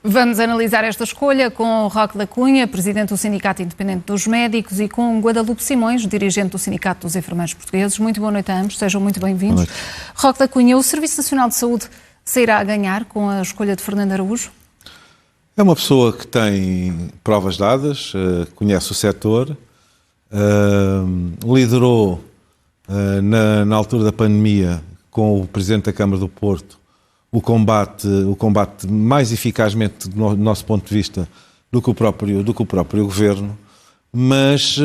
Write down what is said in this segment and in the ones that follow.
Vamos analisar esta escolha com Roque da Cunha, presidente do Sindicato Independente dos Médicos, e com Guadalupe Simões, dirigente do Sindicato dos Enfermeiros Portugueses. Muito boa noite a ambos, sejam muito bem-vindos. Roque da Cunha, o Serviço Nacional de Saúde sairá a ganhar com a escolha de Fernando Araújo? É uma pessoa que tem provas dadas, conhece o setor, liderou na altura da pandemia com o Presidente da Câmara do Porto o combate mais eficazmente, do nosso ponto de vista, do que o próprio Governo, mas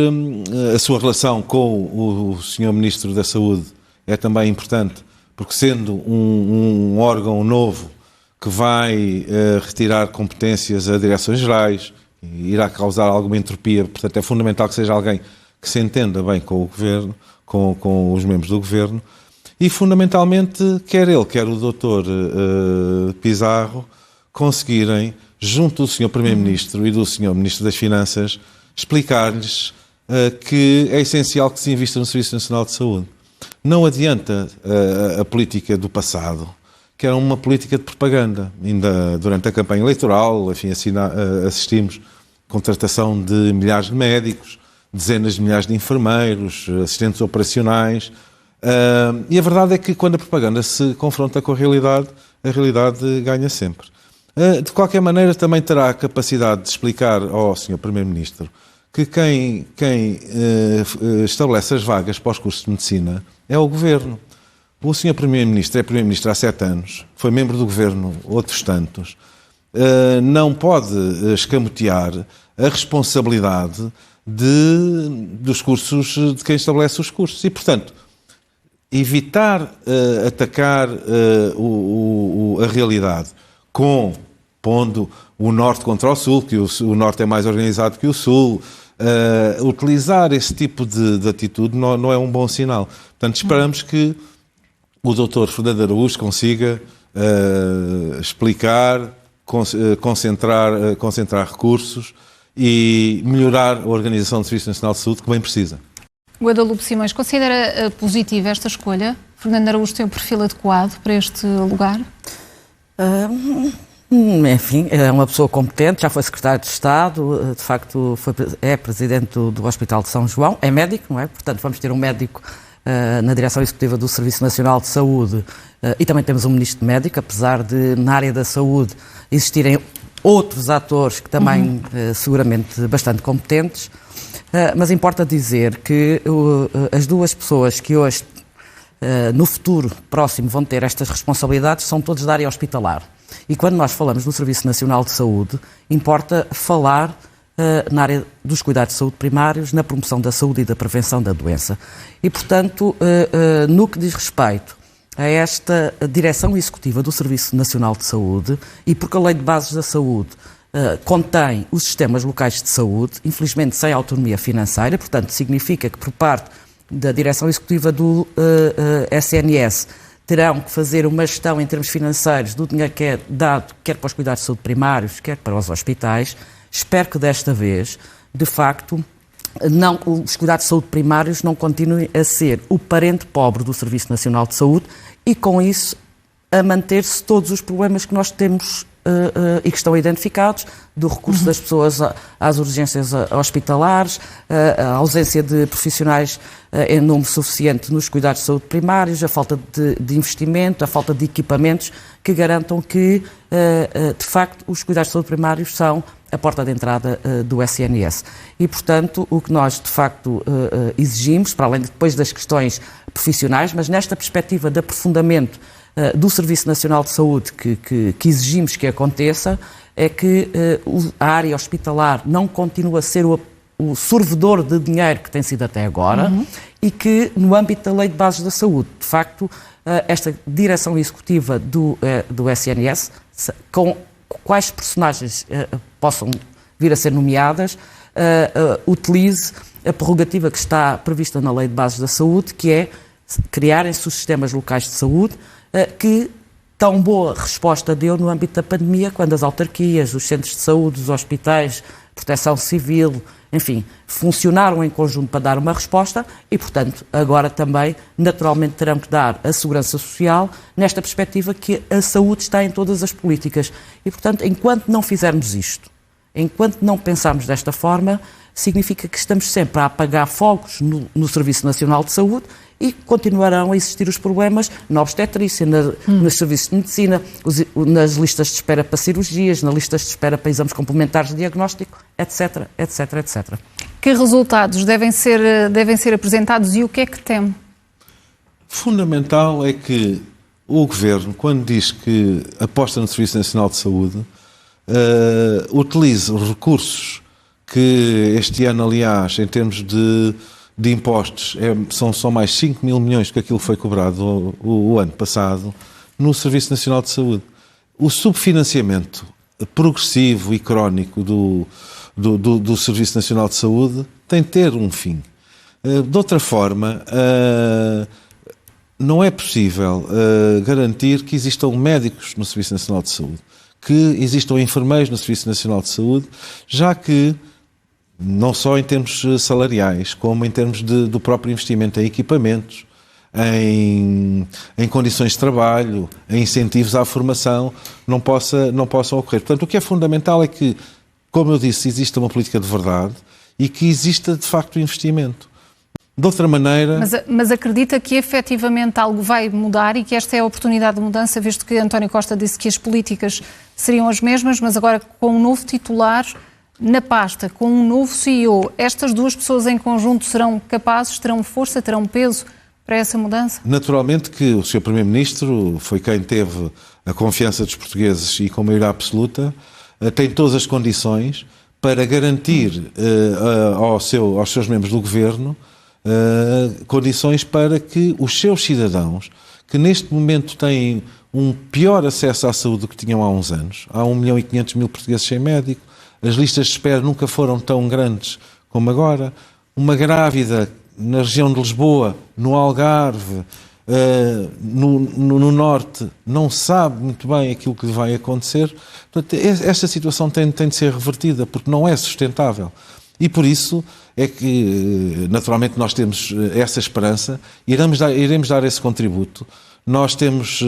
a sua relação com o Sr. Ministro da Saúde é também importante, porque sendo um órgão novo que vai retirar competências a direções gerais, irá causar alguma entropia, portanto é fundamental que seja alguém que se entenda bem com o Governo, com os membros do Governo, e fundamentalmente quer ele, quer o Dr. Pizarro conseguirem, junto do Sr. Primeiro-Ministro e do Sr. Ministro das Finanças, explicar-lhes que é essencial que se invista no Serviço Nacional de Saúde. Não adianta a política do passado, que era uma política de propaganda. Ainda durante a campanha eleitoral, enfim, assistimos contratação de milhares de médicos, dezenas de milhares de enfermeiros, assistentes operacionais. E a verdade é que quando a propaganda se confronta com a realidade ganha sempre. De qualquer maneira, também terá a capacidade de explicar ao Sr. Primeiro-Ministro que quem estabelece as vagas para os cursos de medicina é o Governo. O Sr. Primeiro-Ministro é Primeiro-Ministro há 7 anos, foi membro do Governo outros tantos, não pode escamotear a responsabilidade dos cursos, de quem estabelece os cursos. E, portanto, evitar atacar a realidade pondo o Norte contra o Sul, que o Norte é mais organizado que o Sul, utilizar esse tipo de atitude não é um bom sinal. Portanto, esperamos que o Dr. Fernando Araújo consiga explicar, concentrar recursos e melhorar a organização do Serviço Nacional de Saúde, que bem precisa. Guadalupe Simões, considera positiva esta escolha? Fernando Araújo tem o perfil adequado para este lugar? Enfim, é uma pessoa competente, já foi secretário de Estado, de facto é presidente do Hospital de São João, é médico, não é? Portanto, vamos ter um médico na direção executiva do Serviço Nacional de Saúde e também temos um ministro médico, apesar de na área da saúde existirem outros atores que também seguramente bastante competentes. Mas importa dizer que as duas pessoas que hoje, no futuro próximo, vão ter estas responsabilidades são todos da área hospitalar. E quando nós falamos no Serviço Nacional de Saúde, importa falar na área dos cuidados de saúde primários, na promoção da saúde e da prevenção da doença. E, portanto, no que diz respeito a esta direção executiva do Serviço Nacional de Saúde, e porque a Lei de Bases da Saúde contém os sistemas locais de saúde, infelizmente sem autonomia financeira, portanto significa que por parte da direção executiva do SNS terão que fazer uma gestão em termos financeiros do dinheiro que é dado, quer para os cuidados de saúde primários, quer para os hospitais. Espero que desta vez, de facto, os cuidados de saúde primários não continuem a ser o parente pobre do Serviço Nacional de Saúde e com isso a manter-se todos os problemas que nós temos e que estão identificados, do recurso das pessoas às urgências hospitalares, a ausência de profissionais em número suficiente nos cuidados de saúde primários, a falta de investimento, a falta de equipamentos que garantam que, de facto, os cuidados de saúde primários são a porta de entrada do SNS. E, portanto, o que nós, de facto, exigimos, para além depois das questões profissionais, mas nesta perspectiva de aprofundamento do Serviço Nacional de Saúde que exigimos que aconteça, é que a área hospitalar não continue a ser o sorvedor de dinheiro que tem sido até agora e que, no âmbito da Lei de Bases da Saúde, de facto, esta direção executiva do SNS, com quais personagens possam vir a ser nomeadas, utilize a prerrogativa que está prevista na Lei de Bases da Saúde, que é criarem-se os sistemas locais de saúde, que tão boa resposta deu no âmbito da pandemia, quando as autarquias, os centros de saúde, os hospitais Proteção Civil, enfim, funcionaram em conjunto para dar uma resposta e, portanto, agora também, naturalmente, terão que dar a segurança social nesta perspectiva que a saúde está em todas as políticas. E, portanto, enquanto não fizermos isto, enquanto não pensarmos desta forma, significa que estamos sempre a apagar fogos no Serviço Nacional de Saúde e continuarão a existir os problemas na obstetrícia, nos serviços de medicina, nas listas de espera para cirurgias, nas listas de espera para exames complementares de diagnóstico, etc, etc, etc. Que resultados devem ser apresentados e o que é que teme? Fundamental é que o Governo, quando diz que aposta no Serviço Nacional de Saúde, utilize os recursos que este ano, aliás, em termos de impostos, são mais 5 mil milhões do que aquilo que foi cobrado o ano passado no Serviço Nacional de Saúde. O subfinanciamento progressivo e crónico do Serviço Nacional de Saúde tem de ter um fim. De outra forma, não é possível garantir que existam médicos no Serviço Nacional de Saúde, que existam enfermeiros no Serviço Nacional de Saúde, já que não só em termos salariais, como em termos do próprio investimento em equipamentos, em condições de trabalho, em incentivos à formação, não possam ocorrer. Portanto, o que é fundamental é que, como eu disse, exista uma política de verdade e que exista, de facto, investimento. De outra maneira... Mas acredita que efetivamente algo vai mudar e que esta é a oportunidade de mudança, visto que António Costa disse que as políticas seriam as mesmas, mas agora com um novo titular na pasta, com um novo CEO, estas duas pessoas em conjunto serão capazes, terão força, terão peso para essa mudança? Naturalmente que o Sr. Primeiro-Ministro foi quem teve a confiança dos portugueses e com maioria absoluta, tem todas as condições para garantir aos seus membros do Governo condições para que os seus cidadãos, que neste momento têm um pior acesso à saúde do que tinham há uns anos, há 1.500.000 portugueses sem médico, as listas de espera nunca foram tão grandes como agora, uma grávida na região de Lisboa, no Algarve, no Norte, não sabe muito bem aquilo que vai acontecer. Portanto, esta situação tem de ser revertida, porque não é sustentável. E por isso é que, naturalmente, nós temos essa esperança, iremos dar esse contributo. Nós temos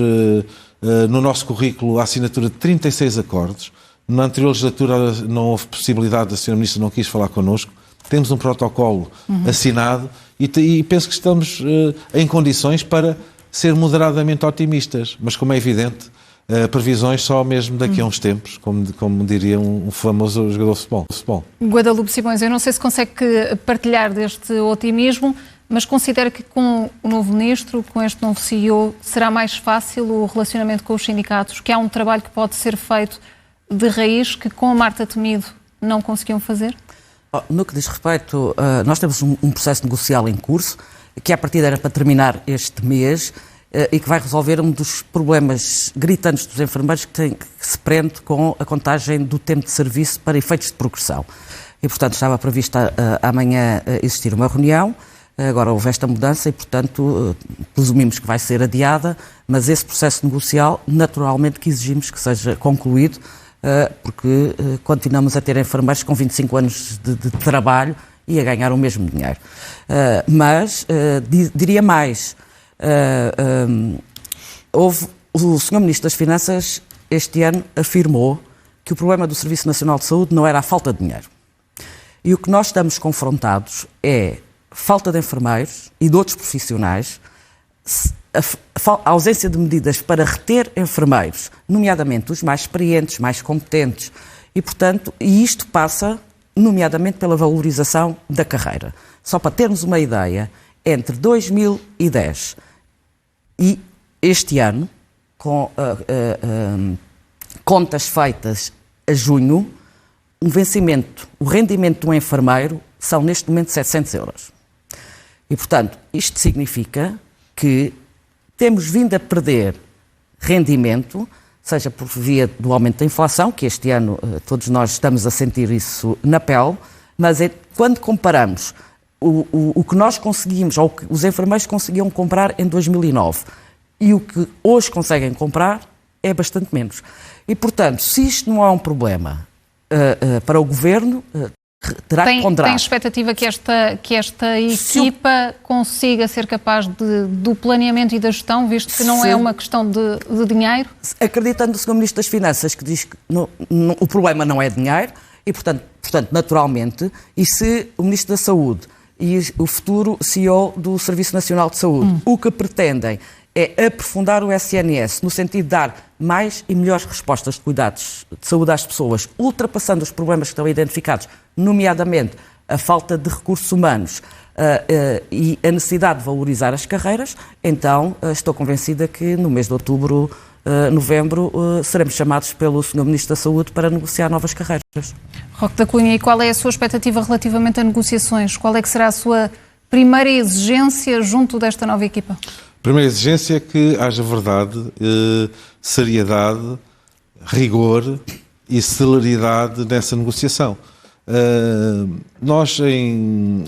no nosso currículo a assinatura de 36 acordos. Na anterior legislatura não houve possibilidade, a Sra. Ministra não quis falar connosco. Temos um protocolo assinado e penso que estamos em condições para ser moderadamente otimistas. Mas, como é evidente, previsões só mesmo daqui a uns tempos, como diria um famoso jogador de futebol. Guadalupe Simões, eu não sei se consegue partilhar deste otimismo, mas considera que com o novo ministro, com este novo CEO, será mais fácil o relacionamento com os sindicatos, que há um trabalho que pode ser feito de raiz que com a Marta Temido não conseguiam fazer? No que diz respeito, nós temos um processo negocial em curso, que a partida era para terminar este mês e que vai resolver um dos problemas gritantes dos enfermeiros que se prende com a contagem do tempo de serviço para efeitos de progressão. E, portanto, estava prevista amanhã existir uma reunião, agora houve esta mudança e, portanto, presumimos que vai ser adiada, mas esse processo negocial, naturalmente que exigimos que seja concluído, porque continuamos a ter enfermeiros com 25 anos de trabalho e a ganhar o mesmo dinheiro. Mas, diria mais, o Sr. Ministro das Finanças este ano afirmou que o problema do Serviço Nacional de Saúde não era a falta de dinheiro. E o que nós estamos confrontados é falta de enfermeiros e de outros profissionais, a ausência de medidas para reter enfermeiros, nomeadamente os mais experientes, mais competentes, e, portanto, isto passa, nomeadamente, pela valorização da carreira. Só para termos uma ideia, entre 2010 e este ano, com contas feitas a junho, o rendimento de um enfermeiro são, neste momento, 700 euros. E, portanto, isto significa que temos vindo a perder rendimento, seja por via do aumento da inflação, que este ano todos nós estamos a sentir isso na pele, mas quando comparamos o que nós conseguimos, ou o que os enfermeiros conseguiam comprar em 2009 e o que hoje conseguem comprar, é bastante menos. E, portanto, se isto não é um problema para o Governo, terá que ponderar. Tem expectativa que esta equipa consiga ser capaz do planeamento e da gestão, visto que não é uma questão de dinheiro? Acreditando o Sr. Ministro das Finanças, que diz que o problema não é dinheiro, e, portanto, naturalmente, e se o Ministro da Saúde e o futuro CEO do Serviço Nacional de Saúde o que pretendem é aprofundar o SNS, no sentido de dar mais e melhores respostas de cuidados de saúde às pessoas, ultrapassando os problemas que estão identificados, nomeadamente a falta de recursos humanos e a necessidade de valorizar as carreiras, então estou convencida que no mês de outubro, novembro, seremos chamados pelo Sr. Ministro da Saúde para negociar novas carreiras. Roque da Cunha, e qual é a sua expectativa relativamente a negociações? Qual é que será a sua primeira exigência junto desta nova equipa? A primeira exigência é que haja verdade, seriedade, rigor e celeridade nessa negociação. Nós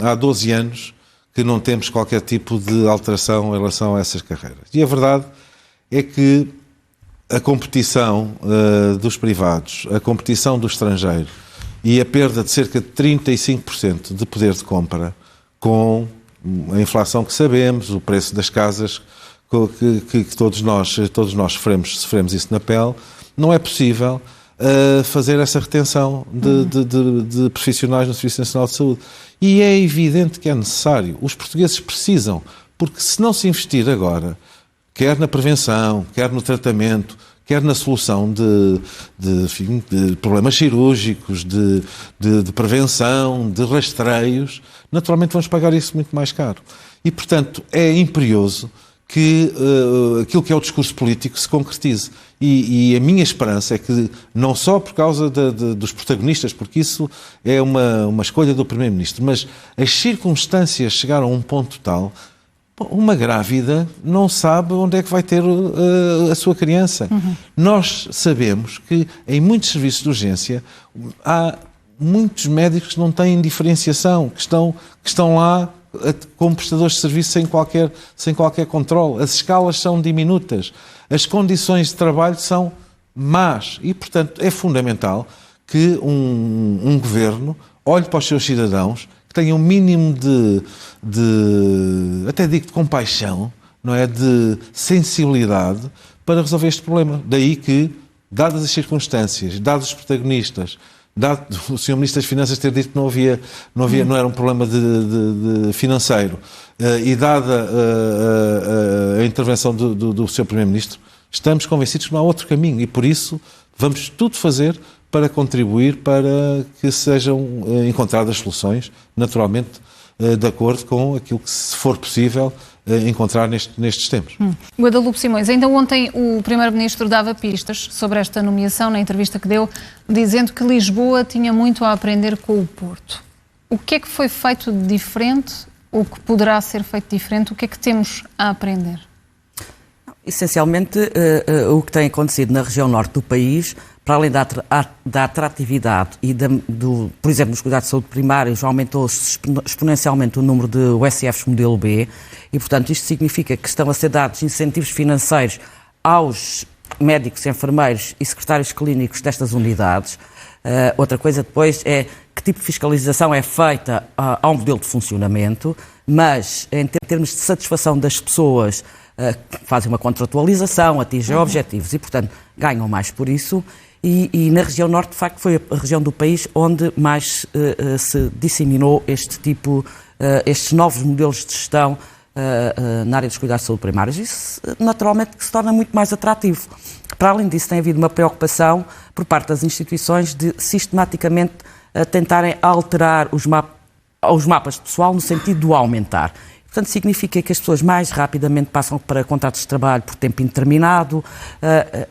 há 12 anos que não temos qualquer tipo de alteração em relação a essas carreiras. E a verdade é que a competição dos privados, a competição do estrangeiro e a perda de cerca de 35% de poder de compra com a inflação que sabemos, o preço das casas que todos nós sofremos isso na pele, não é possível fazer essa retenção de profissionais no Serviço Nacional de Saúde. E é evidente que é necessário. Os portugueses precisam, porque se não se investir agora, quer na prevenção, quer no tratamento, quer na solução de problemas cirúrgicos, de prevenção, de rastreios, naturalmente vamos pagar isso muito mais caro. E, portanto, é imperioso que aquilo que é o discurso político se concretize. E a minha esperança é que, não só por causa dos protagonistas, porque isso é uma escolha do Primeiro-Ministro, mas as circunstâncias chegaram a um ponto tal. Uma grávida não sabe onde é que vai ter a sua criança. Nós sabemos que em muitos serviços de urgência há muitos médicos que não têm diferenciação, que estão lá como prestadores de serviço sem qualquer controle. As escalas são diminutas, as condições de trabalho são más e, portanto, é fundamental que um governo olhe para os seus cidadãos, que tenha um mínimo até digo de compaixão, não é, de sensibilidade para resolver este problema. Daí que, dadas as circunstâncias, dados os protagonistas, dado o Sr. Ministro das Finanças ter dito que não era um problema de financeiro, e dada a intervenção do Sr. Primeiro-Ministro, estamos convencidos que não há outro caminho e, por isso, vamos tudo fazer para contribuir para que sejam encontradas soluções, naturalmente, de acordo com aquilo que, se for possível, encontrar nestes tempos. Guadalupe Simões, ainda ontem o Primeiro-Ministro dava pistas sobre esta nomeação, na entrevista que deu, dizendo que Lisboa tinha muito a aprender com o Porto. O que é que foi feito de diferente? O que poderá ser feito diferente? O que é que temos a aprender? Essencialmente, o que tem acontecido na região norte do país, para além da atratividade e, por exemplo, nos cuidados de saúde primários, aumentou-se exponencialmente o número de USFs modelo B e, portanto, isto significa que estão a ser dados incentivos financeiros aos médicos, enfermeiros e secretários clínicos destas unidades. Outra coisa depois é que tipo de fiscalização é feita ao modelo de funcionamento, mas em termos de satisfação das pessoas, fazem uma contratualização, atingem objetivos e, portanto, ganham mais por isso. E na região norte, de facto, foi a região do país onde mais se disseminou estes novos modelos de gestão na área dos cuidados de saúde primários. Isso, naturalmente, que se torna muito mais atrativo. Para além disso, tem havido uma preocupação por parte das instituições de sistematicamente tentarem alterar os mapas de pessoal no sentido de o aumentar. Portanto, significa que as pessoas mais rapidamente passam para contratos de trabalho por tempo indeterminado.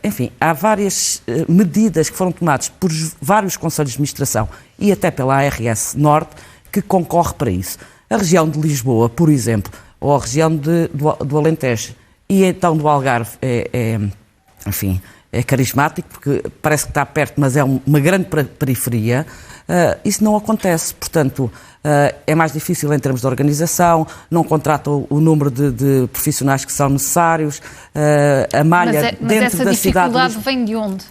Enfim, há várias medidas que foram tomadas por vários conselhos de administração e até pela ARS Norte que concorre para isso. A região de Lisboa, por exemplo, ou a região do Alentejo e então do Algarve enfim, é carismático porque parece que está perto, mas é uma grande periferia. Isso não acontece, portanto, é mais difícil em termos de organização, não contratam o número de profissionais que são necessários, a malha dentro da cidade... Mas essa dificuldade vem de onde?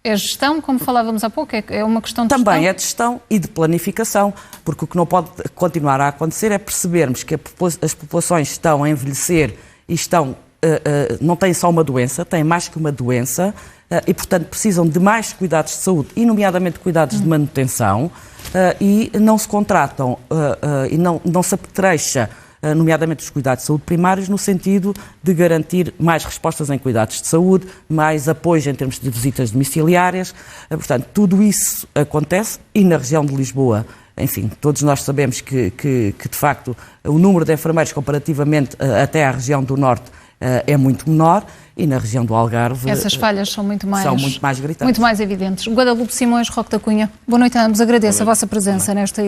É gestão, como falávamos há pouco, é uma questão de Também gestão? é de gestão e de planificação, porque o que não pode continuar a acontecer é percebermos que as populações estão a envelhecer e não têm só uma doença, têm mais que uma doença e, portanto, precisam de mais cuidados de saúde, e nomeadamente cuidados de manutenção, e não se contratam e não se apetrecha, nomeadamente os cuidados de saúde primários, no sentido de garantir mais respostas em cuidados de saúde, mais apoio em termos de visitas domiciliárias. Portanto, tudo isso acontece, e na região de Lisboa, enfim, todos nós sabemos que de facto, o número de enfermeiros comparativamente até à região do Norte é muito menor, e na região do Algarve essas falhas são muito mais gritantes. Muito mais evidentes. Guadalupe Simões, Roque da Cunha, boa noite a ambos. Agradeço a vossa presença nesta